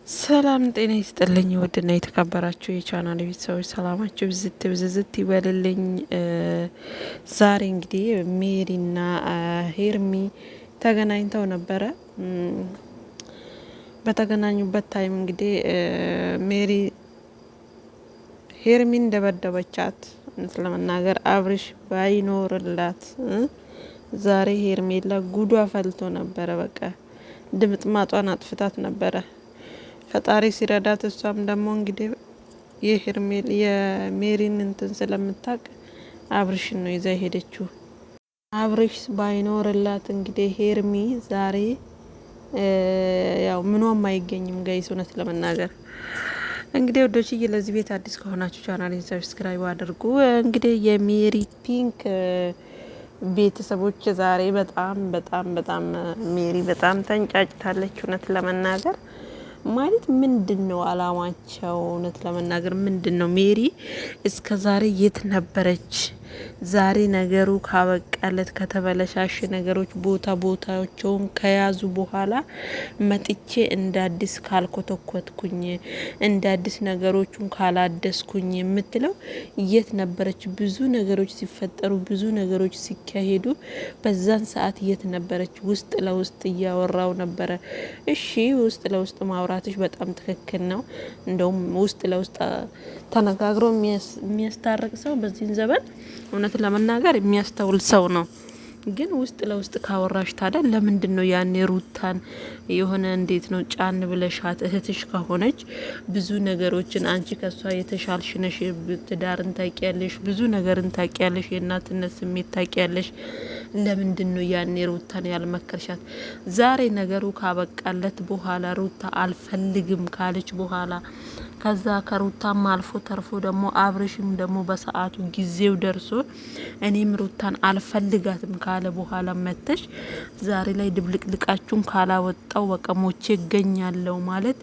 ሰላም ጤና ይስጥልኝ። ውድና የተከበራችሁ የቻናል ቤተሰቦች ሰላማችሁ ብዝት ይበልልኝ። ዛሬ እንግዲህ ሜሪና ሄርሚ ተገናኝተው ነበረ። በተገናኙበት ታይም እንግዲህ ሜሪ ሄርሚን ደበደበቻት። እውነት ለመናገር አብርሽ ባይኖርላት ዛሬ ሄርሜላ ጉዷ ፈልቶ ነበረ። በቃ ድምጥማጧን አጥፍታት ነበረ። ፈጣሪ ሲረዳት እሷም ደግሞ እንግዲህ የሜሪን እንትን ስለምታቅ አብርሽን ነው ይዛ ሄደችው። አብርሽ ባይኖርላት እንግዲህ ሄርሚ ዛሬ ያው ምኗም አይገኝም። ጋይስ እውነት ለመናገር እንግዲህ ወዶችዬ ለዚህ ቤት አዲስ ከሆናችሁ ቻናሌን ሰብስክራይብ አድርጉ። እንግዲህ የሜሪ ፒንክ ቤተሰቦች ዛሬ በጣም ሜሪ በጣም ተንጫጭታለች። እውነት ለመናገር ማለት ምንድን ነው አላማቸው? እውነት ለመናገር ምንድን ነው? ሜሪ እስከ ዛሬ የት ነበረች? ዛሬ ነገሩ ካበቃለት ከተበለሻሽ ነገሮች ቦታቸውን ከያዙ በኋላ መጥቼ እንደ አዲስ ካልኮተኮትኩኝ እንደ አዲስ ነገሮቹን ካላደስኩኝ የምትለው የት ነበረች? ብዙ ነገሮች ሲፈጠሩ ብዙ ነገሮች ሲካሄዱ በዛን ሰዓት የት ነበረች? ውስጥ ለውስጥ እያወራው ነበረ። እሺ ውስጥ ለውስጥ ማውራትሽ በጣም ትክክል ነው። እንደውም ውስጥ ለውስጥ ተነጋግሮ የሚያስታርቅ ሰው በዚህን ዘመን እውነት ለመናገር የሚያስተውል ሰው ነው። ግን ውስጥ ለውስጥ ካወራሽ ታዲያ ለምንድን ነው ያኔ ሩታን የሆነ እንዴት ነው ጫን ብለሻት? እህትሽ ከሆነች ብዙ ነገሮችን አንቺ ከሷ የተሻልሽ ነሽ። ትዳርን ታቂያለሽ፣ ብዙ ነገርን ታቂያለሽ፣ የእናትነት ስሜት ታቂያለሽ። ለምንድን ነው ያኔ ሩታን ያልመከርሻት? ዛሬ ነገሩ ካበቃለት በኋላ ሩታ አልፈልግም ካለች በኋላ ከዛ ከሩታም አልፎ ተርፎ ደግሞ አብርሽም ደግሞ በሰዓቱ ጊዜው ደርሶ እኔም ሩታን አልፈልጋትም ካለ በኋላ መተሽ ዛሬ ላይ ድብልቅልቃችሁን ካላወጣው በቀሞቼ ይገኛለው ማለት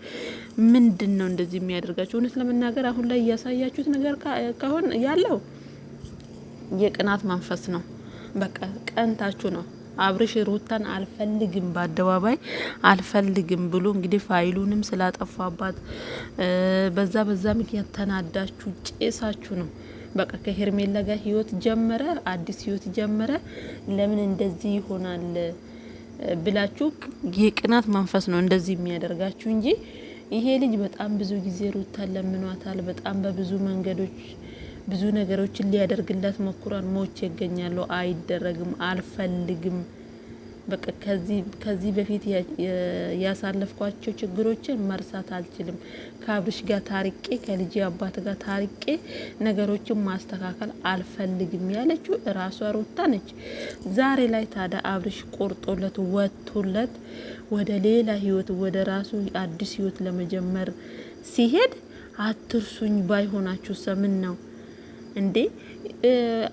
ምንድን ነው እንደዚህ የሚያደርጋችሁ? እውነት ለመናገር አሁን ላይ እያሳያችሁት ነገር ከሆነ ያለው የቅናት መንፈስ ነው። በቃ ቀንታችሁ ነው። አብርሽ ሩታን አልፈልግም በአደባባይ አልፈልግም ብሎ እንግዲህ ፋይሉንም ስላጠፋባት በዛ ምክንያት ተናዳችሁ ጭሳችሁ ነው። በቃ ከሄርሜላ ጋር ህይወት ጀመረ፣ አዲስ ህይወት ጀመረ። ለምን እንደዚህ ይሆናል ብላችሁ የቅናት መንፈስ ነው እንደዚህ የሚያደርጋችሁ እንጂ ይሄ ልጅ በጣም ብዙ ጊዜ ሩታን ለምኗታል። በጣም በብዙ መንገዶች ብዙ ነገሮችን ሊያደርግላት ሞክሯል። ሞቼ ይገኛለሁ፣ አይደረግም፣ አልፈልግም። በቃ ከዚህ በፊት ያሳለፍኳቸው ችግሮችን መርሳት አልችልም። ከአብርሽ ጋር ታርቄ ከልጅ አባት ጋር ታርቄ ነገሮችን ማስተካከል አልፈልግም ያለችው እራሷ ሩታ ነች። ዛሬ ላይ ታዲያ አብርሽ ቆርጦለት ወጥቶለት ወደ ሌላ ህይወት ወደ ራሱ አዲስ ህይወት ለመጀመር ሲሄድ አትርሱኝ ባይሆናችሁ ሰምን ነው እንዴ?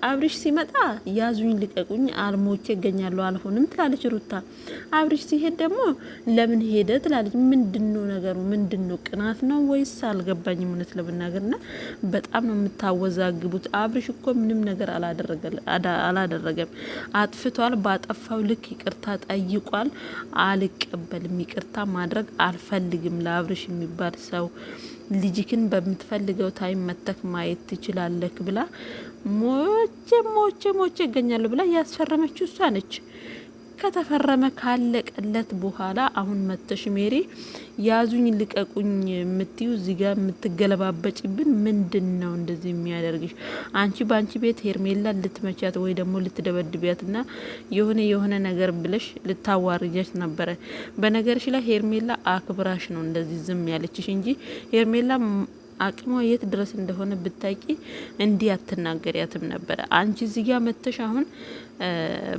አብርሽ ሲመጣ ያዙኝ ልቀቁኝ አልሞቼ ይገኛለሁ አልሆንም ትላለች ሩታ። አብርሽ ሲሄድ ደግሞ ለምን ሄደ ትላለች። ምንድነው ነገሩ? ምንድነው? ቅናት ነው ወይስ አልገባኝም። እውነት ለመናገርና በጣም ነው የምታወዛግቡት። አብርሽ እኮ ምንም ነገር አላደረገም። አጥፍቷል። ባጠፋው ልክ ይቅርታ ጠይቋል። አልቀበልም፣ ይቅርታ ማድረግ አልፈልግም ለአብርሽ የሚባል ሰው ልጅክን በምትፈልገው ታይም መተክ ማየት ትችላለክ ብላ ሞቼ ይገኛሉ ብላ ያስፈረመችው እሷ ነች። ከተፈረመ ካለቀለት በኋላ አሁን መተሽ ሜሪ ያዙኝ ልቀቁኝ የምትዩ እዚህ ጋር የምትገለባበጭብን ምንድን ነው እንደዚህ የሚያደርግሽ? አንቺ በአንቺ ቤት ሄርሜላ ልትመቻት ወይ ደግሞ ልትደበድቢያትና የሆነ ነገር ብለሽ ልታዋርጃች ነበረ። በነገርሽ ላይ ሄርሜላ አክብራሽ ነው እንደዚህ ዝም ያለችሽ እንጂ ሄርሜላ አቅሟ የት ድረስ እንደሆነ ብታቂ እንዲህ አትናገሪያትም ነበረ። አንቺ እዚህ ጋር መተሽ አሁን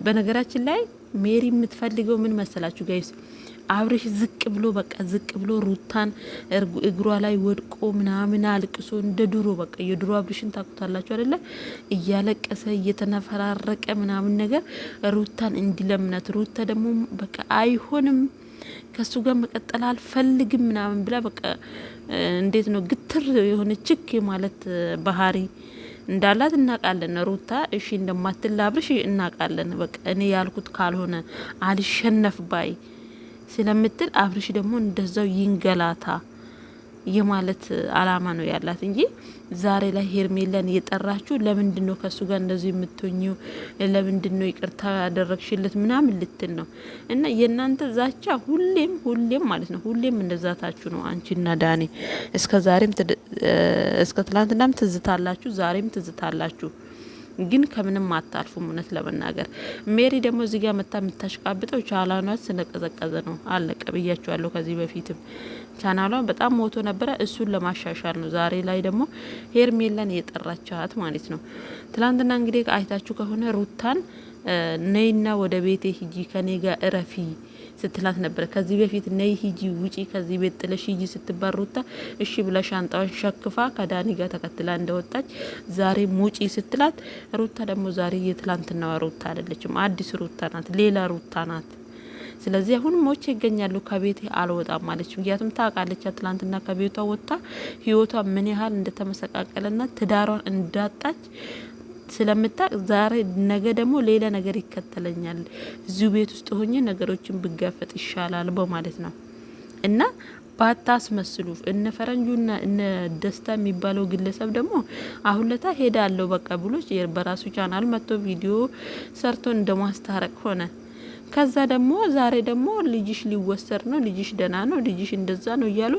በነገራችን ላይ ሜሪ የምትፈልገው ምን መሰላችሁ ጋይስ? አብርሽ ዝቅ ብሎ ሩታን እግሯ ላይ ወድቆ ምናምን አልቅሶ እንደ ድሮ በቃ የድሮ አብርሽን ታቁታላችሁ አይደለ? እያለቀሰ እየተነፈራረቀ ምናምን ነገር ሩታን እንዲለምናት፣ ሩታ ደግሞ በቃ አይሆንም ከሱ ጋር መቀጠል አልፈልግም ምናምን ብላ በቃ እንዴት ነው ግትር የሆነ ችክ ማለት ባህሪ እንዳላት እናቃለን። ሩታ እሺ እንደማትላብሽ እናቃለን። በቃ እኔ ያልኩት ካልሆነ አልሸነፍ ባይ ስለምትል አብርሽ ደግሞ እንደዛው ይንገላታ የማለት አላማ ነው ያላት እንጂ ዛሬ ላይ ሄርሜላን የጠራችሁ ለምንድነው ከሱ ጋር እንደዚህ የምትኙ ለምንድነው ይቅርታ ያደረግሽለት ምናምን ልትል ነው። እና የእናንተ ዛቻ ሁሌም ማለት ነው ሁሌም እንደዛታችሁ ነው። አንቺና ዳኒ እስከ ትላንትናም ትዝታላችሁ፣ ዛሬም ትዝታላችሁ። ግን ከምንም አታልፉም። እውነት ለመናገር ሜሪ ደግሞ እዚህ ጋር መታ የምታሽቃብጠው ቻናሏን ስለቀዘቀዘ ነው። አለቀ ብያችኋለሁ። ከዚህ በፊትም ቻናሏን በጣም ሞቶ ነበረ። እሱን ለማሻሻል ነው ዛሬ ላይ ደግሞ ሄርሜላን የጠራቻት ማለት ነው። ትላንትና እንግዲህ አይታችሁ ከሆነ ሩታን ነይና ወደ ቤቴ ሂጂ ከኔ ጋር እረፊ ስትላት ነበር። ከዚህ በፊት ነይ ሂጂ ውጪ ከዚህ ቤት ጥለሽ ሂጂ ስትባል ሩታ እሺ ብላ ሻንጣዋን ሸክፋ ከዳኒ ጋር ተከትላ እንደወጣች ዛሬ ሙጪ ስትላት ሩታ ደግሞ ዛሬ የትላንትናዋ ሩታ አይደለችም፣ አዲስ ሩታ ናት፣ ሌላ ሩታ ናት። ስለዚህ አሁን ሞቼ ይገኛሉ ከቤቴ አልወጣም ማለች። ምክንያቱም ታውቃለች ትላንትና ከቤቷ ወጥታ ህይወቷ ምን ያህል እንደተመሰቃቀለና ትዳሯን እንዳጣች ስለምታቅ ዛሬ ነገ ደግሞ ሌላ ነገር ይከተለኛል፣ እዚሁ ቤት ውስጥ ሆኜ ነገሮችን ብጋፈጥ ይሻላል በማለት ነው። እና ባታስመስሉ እነ ፈረንጁና እነ ደስታ የሚባለው ግለሰብ ደግሞ አሁን ለታ ሄዳለሁ በቃ ብሎ በራሱ ቻናል መጥቶ ቪዲዮ ሰርቶ እንደማስታረቅ ሆነ። ከዛ ደግሞ ዛሬ ደግሞ ልጅሽ ሊወሰድ ነው፣ ልጅሽ ደህና ነው፣ ልጅሽ እንደዛ ነው እያሉ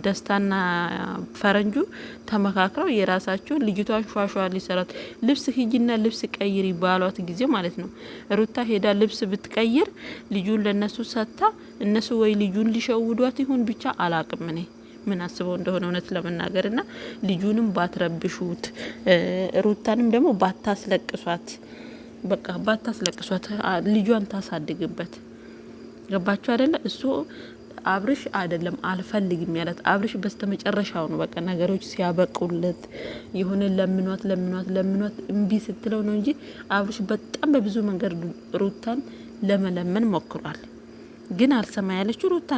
ደስታና ፈረንጁ ተመካክረው የራሳቸውን ልጅቷን ሿሿ ሊሰራት ልብስ ሂጂና ልብስ ቀይር ይባሏት ጊዜ ማለት ነው። ሩታ ሄዳ ልብስ ብትቀይር ልጁን ለነሱ ሰጥታ እነሱ ወይ ልጁን ሊሸውዷት ይሁን ብቻ አላቅም እኔ ምን አስበው እንደሆነ እውነት ለመናገርና ልጁንም ባትረብሹት ሩታንም ደግሞ ባታስለቅሷት በቃ ባታስለቅሷት ልጇን ታሳድግበት። ገባችሁ አይደለ? እሱ አብርሽ አይደለም አልፈልግም ያላት አብርሽ በስተመጨረሻው ነው። በቃ ነገሮች ሲያበቁለት የሆነ ለምኗት እምቢ ስትለው ነው እንጂ አብርሽ በጣም በብዙ መንገድ ሩታን ለመለመን ሞክሯል። ግን አልሰማ ያለችው ሩታ